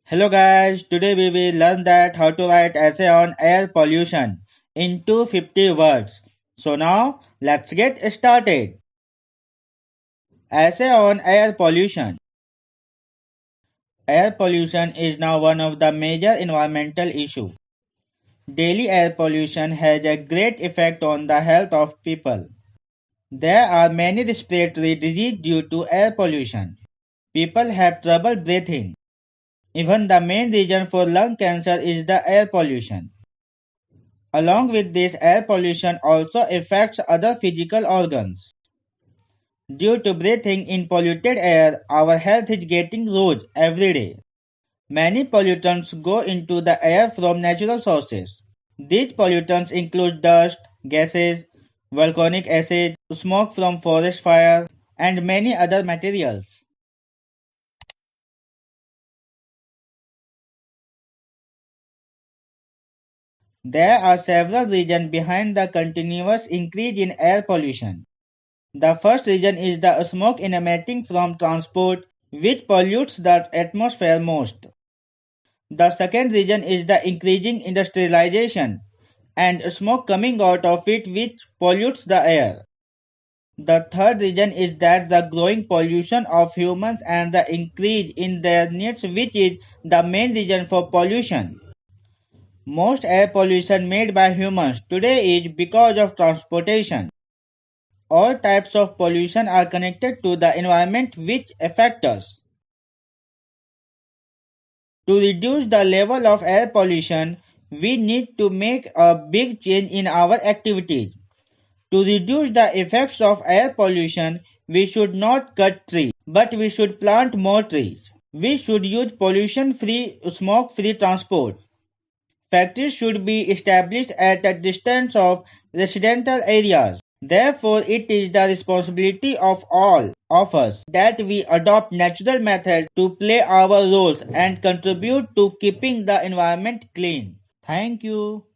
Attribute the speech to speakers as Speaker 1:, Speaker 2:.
Speaker 1: Hello guys, today we will learn that how to write essay on air pollution in 250 words. So now let's get started. Essay on air pollution. Air pollution is now one of the major environmental issues. Daily air pollution has a great effect on the health of people. There are many respiratory diseases due to air pollution. People have trouble breathing. Even the main reason for lung cancer is the air pollution. Along with this, air pollution also affects other physical organs. Due to breathing in polluted air, our health is getting worse every day. Many pollutants go into the air from natural sources. These pollutants include dust, gases, volcanic acid, smoke from forest fire, and many other materials. There are several reasons behind the continuous increase in air pollution. The first reason is the smoke emanating from transport, which pollutes the atmosphere most. The second reason is the increasing industrialization and smoke coming out of it, which pollutes the air. The third reason is that the growing pollution of humans and the increase in their needs, which is the main reason for pollution. Most air pollution made by humans today is because of transportation. All types of pollution are connected to the environment which affect us. To reduce the level of air pollution, we need to make a big change in our activities. To reduce the effects of air pollution, we should not cut trees, but we should plant more trees. We should use pollution-free, smoke-free transport. Factories should be established at a distance of residential areas. Therefore, it is the responsibility of all of us that we adopt natural methods to play our roles and contribute to keeping the environment clean. Thank you.